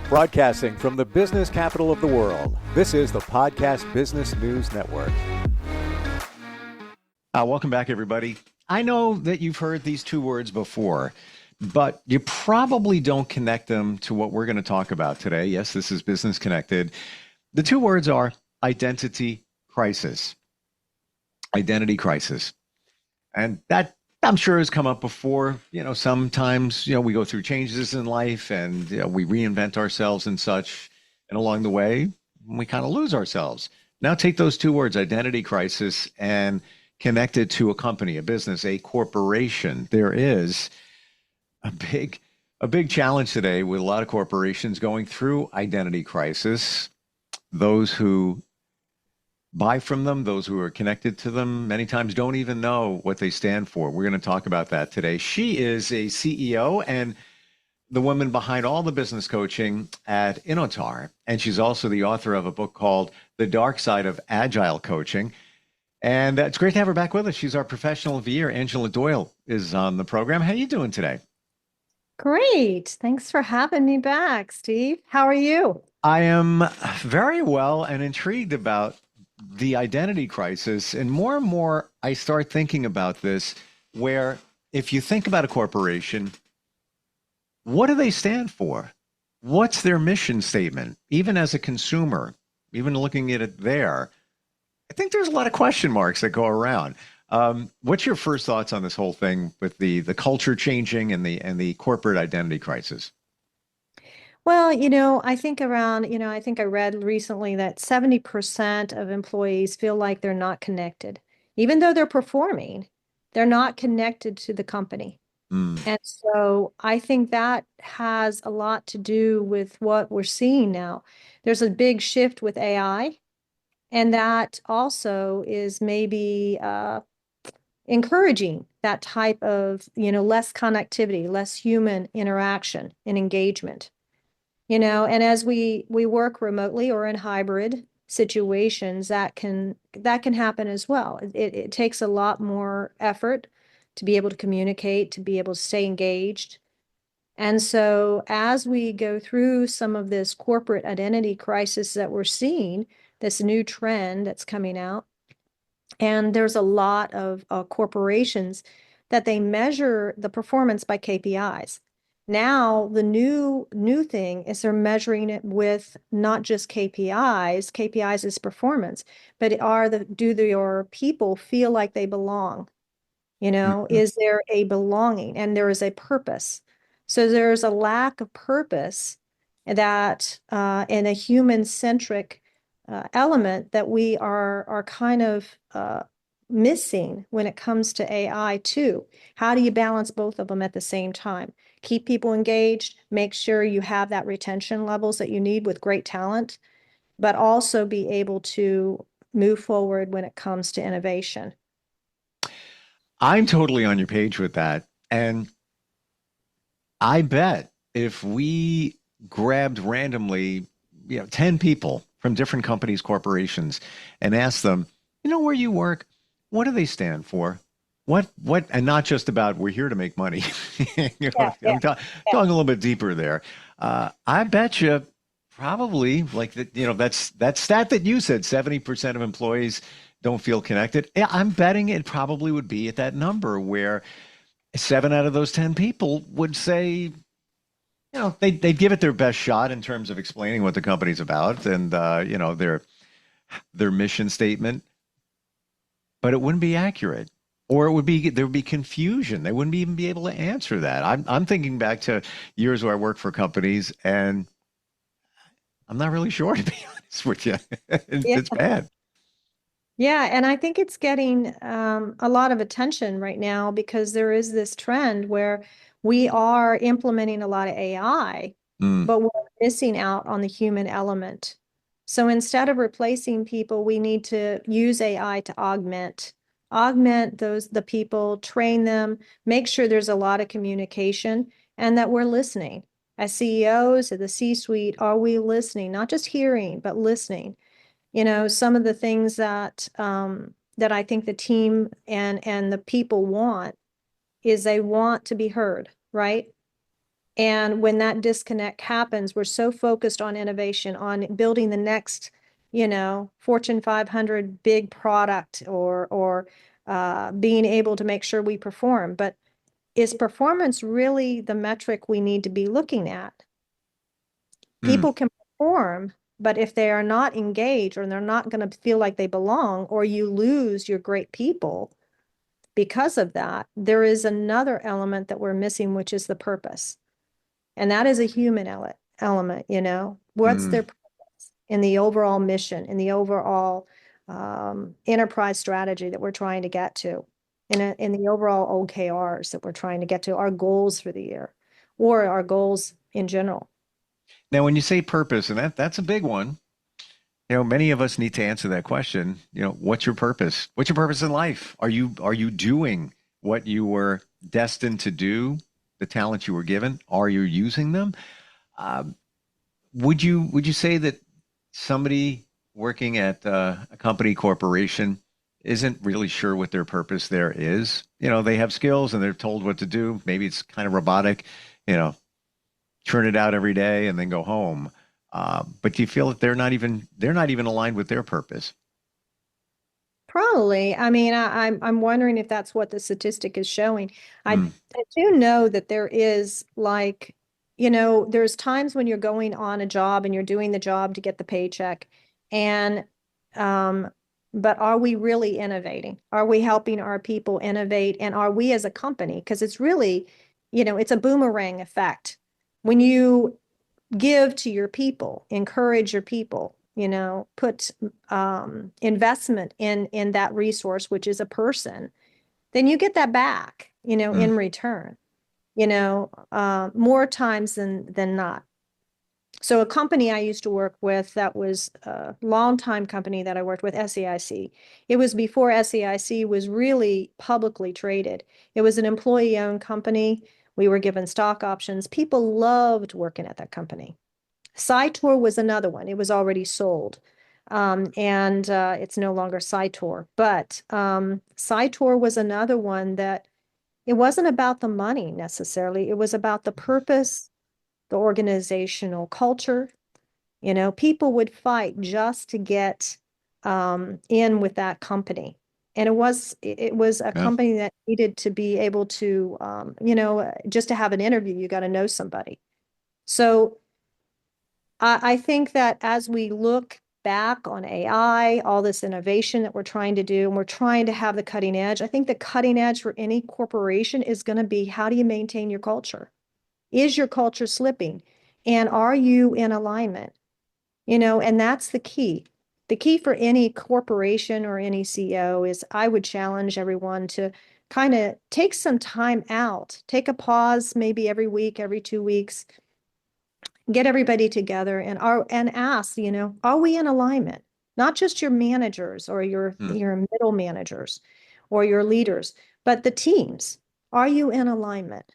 Broadcasting from the business capital of the world, this is the Podcast Business News Network. Welcome back, everybody. I know that you've heard these two words before, but you probably don't connect them to what we're going to talk about today. Yes, this is Business Connected. The two words are identity crisis. Identity crisis. And that, I'm sure, has come up before. Sometimes, we go through changes in life and we reinvent ourselves and such. And along the way, we kind of lose ourselves. Now take those two words, identity crisis, and connect it to a company, a business, a corporation. There is a big challenge today with a lot of corporations going through identity crisis. Those who buy from them, those who are connected to them, many times don't even know what they stand for. We're going to talk about that today. She is a CEO and the woman behind all the business coaching at Inoatar. And she's also the author of a book called The Dark Side of Agile Coaching. And it's great to have her back with us. She's our professional of the year. Angela Doyle is on the program. How are you doing today? Great. Thanks for having me back, Steve. How are you? I am very well and intrigued about the identity crisis. And more, I start thinking about this, where if you think about a corporation, what do they stand for? What's their mission statement? Even as a consumer, even looking at it there, I think there's a lot of question marks that go around. What's your first thoughts on this whole thing with the culture changing and the corporate identity crisis? Well, I think I think I read recently that 70% of employees feel like they're not connected. Even though they're performing, they're not connected to the company. Mm. And so I think that has a lot to do with what we're seeing now. There's a big shift with AI. And that also is maybe encouraging that type of, less connectivity, less human interaction and engagement. And as we work remotely or in hybrid situations, that can happen as well. It takes a lot more effort to be able to communicate, to be able to stay engaged. And so as we go through some of this corporate identity crisis that we're seeing, this new trend that's coming out, and there's a lot of corporations that they measure the performance by KPIs. Now, the new thing is they're measuring it with not just KPIs. KPIs is performance, but do your people feel like they belong? Mhm. Is there a belonging and there is a purpose? So there's a lack of purpose that in a human-centric element that we are kind of missing when it comes to AI too. How do you balance both of them at the same time? Keep people engaged, make sure you have that retention levels that you need with great talent, but also be able to move forward when it comes to innovation. I'm totally on your page with that. And I bet if we grabbed randomly, 10 people from different companies, corporations, and asked them, where you work, what do they stand for? And not just about we're here to make money. Yeah, yeah, Talking a little bit deeper there. I bet you probably like that, that stat that you said, 70% of employees don't feel connected. Yeah, I'm betting it probably would be at that number where 7 out of those 10 people would say, they'd give it their best shot in terms of explaining what the company's about and, their mission statement, but it wouldn't be accurate. Or there would be confusion. They wouldn't even be able to answer that. I'm thinking back to years where I worked for companies, and I'm not really sure, to be honest with you. yeah. It's bad. Yeah, and I think it's getting a lot of attention right now because there is this trend where we are implementing a lot of AI, Mm. but we're missing out on the human element. So instead of replacing people, we need to use AI to augment the people, train them, make sure there's a lot of communication, and that we're listening. As CEOs at the C-suite, are we listening? Not just hearing, but listening. Some of the things that I think the team and the people want is they want to be heard, right? And when that disconnect happens, we're so focused on innovation, on building the next, Fortune 500 big product or being able to make sure we perform. But is performance really the metric we need to be looking at? Mm, People can perform, but if they are not engaged or they're not going to feel like they belong, or you lose your great people because of that, there is another element that we're missing, which is the purpose. And that is a human element, what's their mm. purpose in the overall mission, in the overall enterprise strategy that we're trying to get to, in the overall OKRs that we're trying to get to, our goals for the year or our goals in general. Now, when you say purpose, and that's a big one, many of us need to answer that question. What's your purpose? What's your purpose in life? Are you doing what you were destined to do? The talents you were given, are you using them? Um, would you say that somebody working at a company corporation isn't really sure what their purpose there is? They have skills and they're told what to do. Maybe it's kind of robotic, you know, churn it out every day and then go home. But do you feel that they're not even aligned with their purpose? Probably. I mean, I'm wondering if that's what the statistic is showing. Mm, I do know that there is like, there's times when you're going on a job and you're doing the job to get the paycheck. And um, but are we really innovating? Are we helping our people innovate? And are we as a company? Because it's really, it's a boomerang effect. When you give to your people, encourage your people, put investment in that resource, which is a person, then you get that back, mm. in return, more times than not. So a company I used to work with that was a long time company that I worked with, SEIC. It was before SEIC was really publicly traded. It was an employee-owned company. We were given stock options. People loved working at that company. Cytor was another one. It was already sold. And it's no longer Cytor. But Cytor was another one that it wasn't about the money necessarily. It was about the purpose, the organizational culture. People would fight just to get in with that company. And it was a Yeah. company that needed to be able to, just to have an interview, you got to know somebody. So I think that as we look back on AI, all this innovation that we're trying to do, and we're trying to have the cutting edge, I think the cutting edge for any corporation is going to be, how do you maintain your culture? Is your culture slipping? And are you in alignment? And that's the key. The key for any corporation or any CEO is, I would challenge everyone to kind of take some time out, take a pause, maybe every week, every 2 weeks, get everybody together and ask, are we in alignment? Not just your managers or Mm. your middle managers or your leaders, but the teams. Are you in alignment?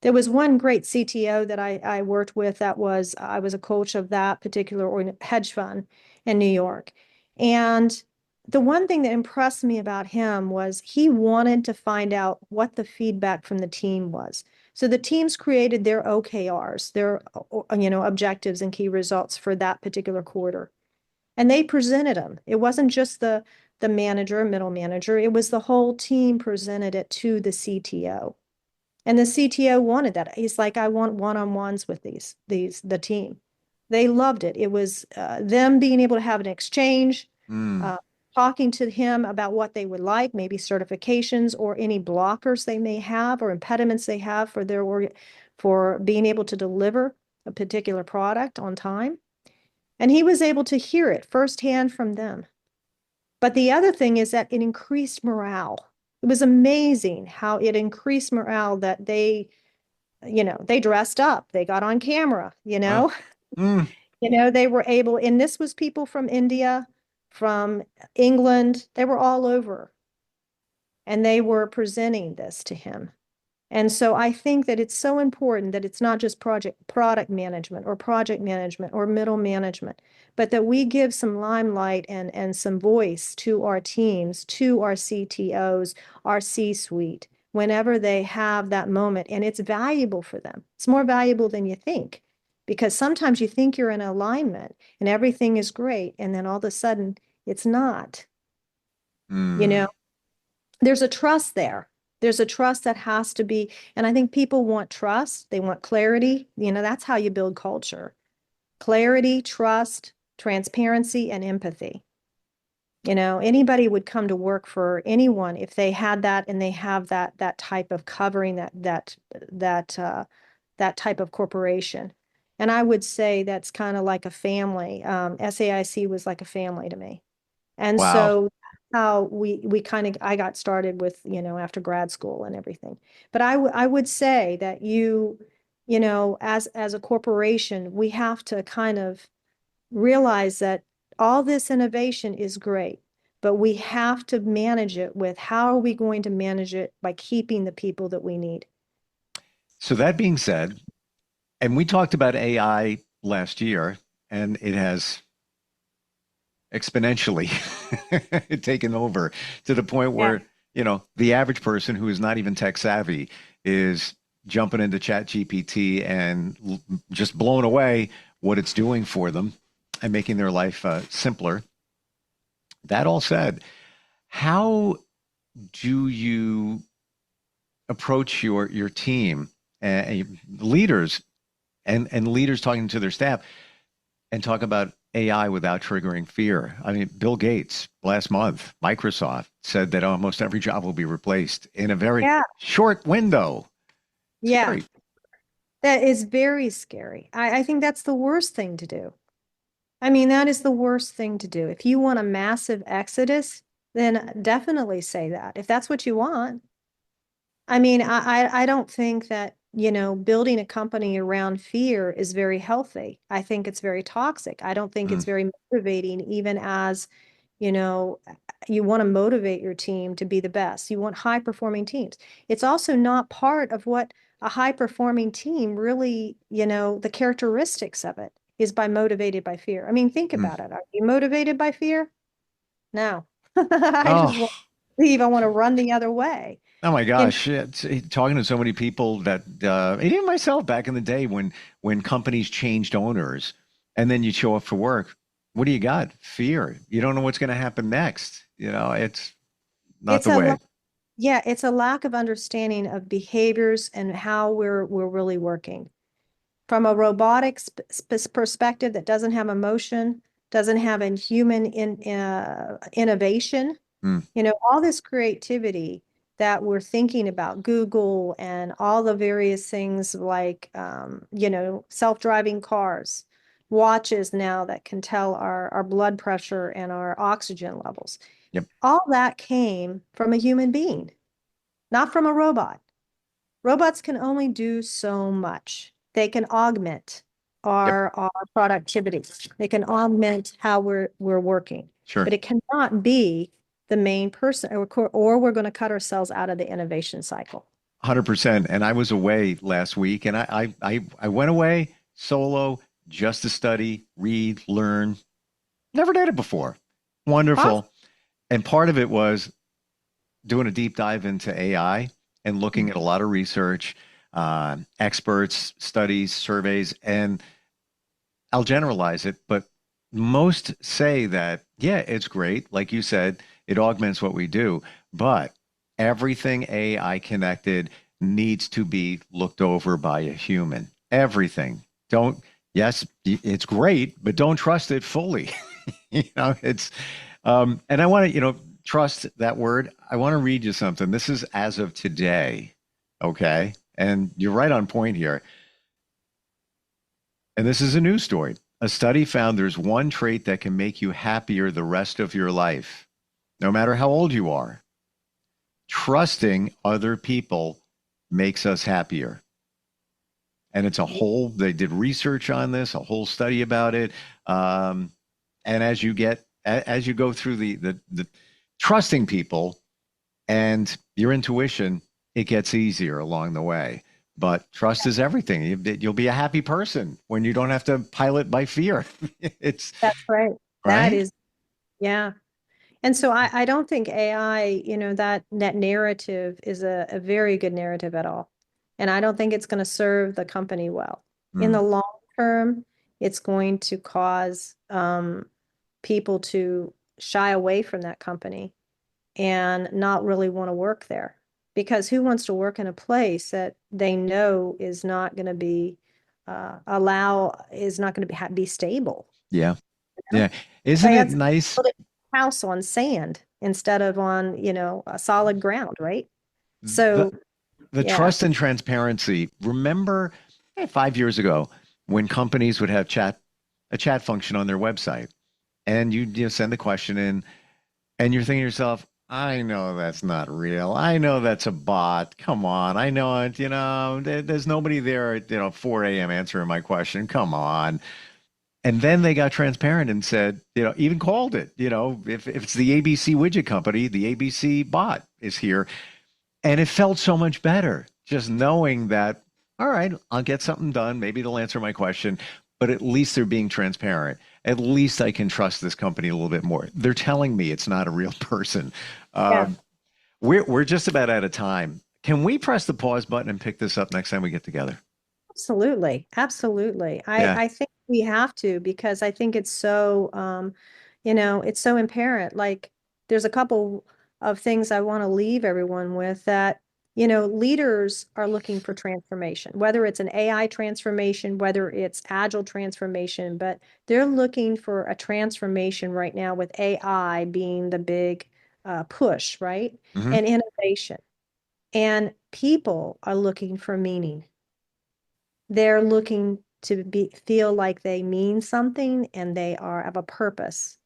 There was one great CTO that I worked with I was a coach of that particular hedge fund in New York. And the one thing that impressed me about him was he wanted to find out what the feedback from the team was. So the teams created their OKRs, their objectives and key results for that particular quarter. And they presented them. It wasn't just the manager, middle manager, it was the whole team presented it to the CTO. And the CTO wanted that. He's like, I want one-on-ones with the team. They loved it. It was them being able to have an exchange, Mm. uh, talking to him about what they would like, maybe certifications or any blockers they may have or impediments they have for being able to deliver a particular product on time. And he was able to hear it firsthand from them. But the other thing is that it increased morale. It was amazing how it increased morale that they dressed up, they got on camera, Wow. Mm. they were able, and this was people from India, from England, they were all over, and they were presenting this to him. And so I think that it's so important that it's not just product management or middle management, but that we give some limelight and some voice to our teams, to our CTOs, our C-suite, whenever they have that moment, and it's valuable for them. It's more valuable than you think, because sometimes you think you're in alignment and everything is great, and then all of a sudden it's not. You Hmm. know, there's a trust there. There's a trust that has to be, and I think people want trust, they want clarity. That's how you build culture. Clarity, trust, transparency, and empathy. Anybody would come to work for anyone if they had that, and they have that type of covering, that type of corporation. And I would say that's kind of like a family. SAIC was like a family to me. And Wow. so how we kind of I got started with, after grad school and everything. But I would say that as a corporation, we have to kind of realize that all this innovation is great, but we have to manage it with, how are we going to manage it by keeping the people that we need? So that being said, and we talked about AI last year, and it has exponentially taken over to the point Yeah. where, the average person who is not even tech savvy is jumping into Chat GPT and just blown away what it's doing for them and making their life simpler. That all said, how do you approach your team and leaders and leaders talking to their staff and talk about AI without triggering fear? I mean, Bill Gates last month, Microsoft said that almost every job will be replaced in a very Yeah. short window. Yeah. Scary. That is very scary. I think that's the worst thing to do. I mean, that is the worst thing to do. If you want a massive exodus, then definitely say that. If that's what you want. I mean, I don't think that, building a company around fear is very healthy. I think it's very toxic. I don't think it's Mm, very motivating, even as, you know, you want to motivate your team to be the best. You want high performing teams. It's also not part of what a high performing team really, the characteristics of it is by motivated by fear. I mean, think mm. about it. Are you motivated by fear? No. I just want Oh, to leave. I want to run the other way. oh my You know, gosh! Talking to so many people that, and even myself back in the day when companies changed owners, and then you show up for work, what do you got? Fear. You don't know what's going to happen next. It's not it's the a way. yeah, it's a lack of understanding of behaviors and how we're really working. From a robotics perspective that doesn't have emotion, doesn't have a human innovation, Mm, all this creativity that we're thinking about, Google and all the various things like, self-driving cars, watches now that can tell our blood pressure and our oxygen levels. yep, All that came from a human being, not from a robot. Robots can only do so much. They can augment yep, our productivity. They can augment how we're working, sure. but it cannot be the main person, or we're going to cut ourselves out of the innovation cycle. 100%. And I was away last week, and I went away solo just to study, read, learn. Never did it before. Awesome. Wonderful. And part of it was doing a deep dive into AI and looking at a lot of research, experts, studies, surveys, and I'll generalize it, but most say that, yeah, it's great. Like you said, it augments what we do, but everything AI connected needs to be looked over by a human. Everything. Don't, yes, it's great, but don't trust it fully. It's, and I want to, trust that word. I want to read you something. This is as of today. Okay. And you're right on point here. And this is a news story. A study found there's one trait that can make you happier the rest of your life, no matter how old you are. Trusting other people makes us happier. And it's they did research on this, a whole study about it. Um, and as you go through the trusting people and your intuition, it gets easier along the way. But trust is everything. You'll be a happy person when you don't have to pilot by fear. It's That's right. That right. is, yeah. And so I don't think AI, that narrative is a very good narrative at all. And I don't think it's going to serve the company well. In the Mm. long term, it's going to cause people to shy away from that company and not really want to work there. Because who wants to work in a place that they know is not going to be is not going to be stable? Yeah. You know? Yeah. Isn't They it had nice? built a house on sand instead of on, a solid ground, right? The So, the yeah, trust and transparency. Remember 5 years ago when companies would have a chat function on their website, and you send the question in, and you're thinking to yourself, I know that's not real. I know that's a bot. Come on. I know it. There's nobody there at 4 a.m. answering my question. Come on. And then they got transparent and said, even called it, if it's the ABC widget company, the ABC bot is here. And it felt so much better just knowing that, all right, I'll get something done. Maybe they'll answer my question, but at least they're being transparent. At least I can trust this company a little bit more. They're telling me it's not a real person. yeah, Um, we're just about out of time. Can we press the pause button and pick this up next time we get together? absolutely. Absolutely. Yeah. I think we have to because I think it's so, it's so apparent. Like there's a couple of things I want to leave everyone with that, leaders are looking for transformation, whether it's an AI transformation, whether it's agile transformation, but they're looking for a transformation right now with AI being the big push, right? Hmm. And innovation. And people are looking for meaning. They're looking to feel like they mean something and they are of a purpose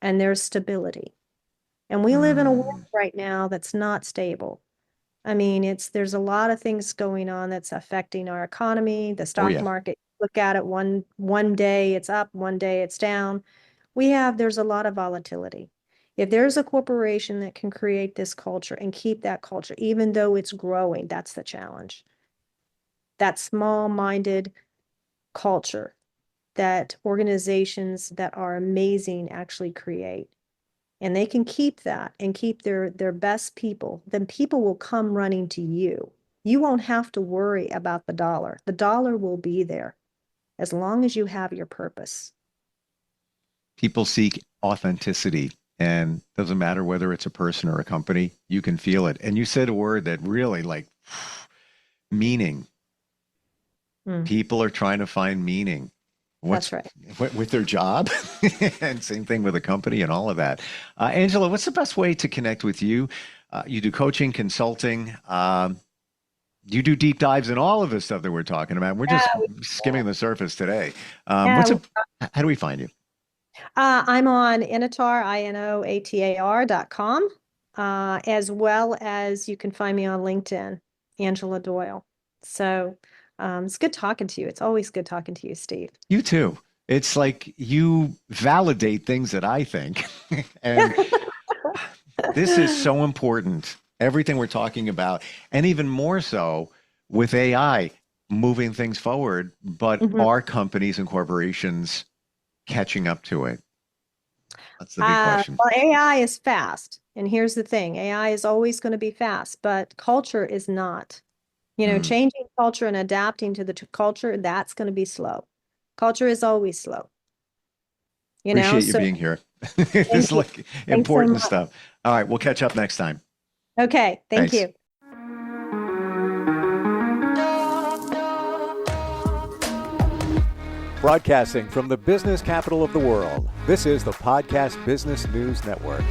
and there's stability. And we live in a world Mm. right now that's not stable. I mean, there's a lot of things going on that's affecting our economy, the Oh, stock yeah. market. Look at it one day it's up, one day it's down. There's a lot of volatility. If there's a corporation that can create this culture and keep that culture, even though it's growing, that's the challenge. That small-minded culture that organizations that are amazing actually create. And they can keep that and keep their best people, then people will come running to you. You won't have to worry about the dollar. The dollar will be there as long as you have your purpose. People seek authenticity, and doesn't matter whether it's a person or a company, you can feel it. And you said a word that really like meaning. Mm, People are trying to find meaning. that's What's right. with their job, and same thing with a company and all of that. Angela, what's the best way to connect with you? You do coaching, consulting. You do deep dives in all of this stuff that we're talking about. We're Yeah, just skimming the surface today. yeah. How do we find you? I'm on Inoatar, Inoatar.com, as well as you can find me on LinkedIn, Angela Doyle. So it's good talking to you. It's always good talking to you, Steve. You too. It's like you validate things that I think. And this is so important. Everything we're talking about, and even more so with AI moving things forward, but Mhm. are companies and corporations catching up to it? That's the big question. Well, AI is fast. And here's the thing, AI is always going to be fast, but culture is not. Mm. Changing culture and adapting to the culture, that's going to be slow. Culture is always slow, Appreciate you so being here. This thank is you. like Thanks so important much. stuff. All right, we'll catch up next time. Okay, thank Thanks. you. Broadcasting from the business capital of the world, this is the Podcast Business News Network.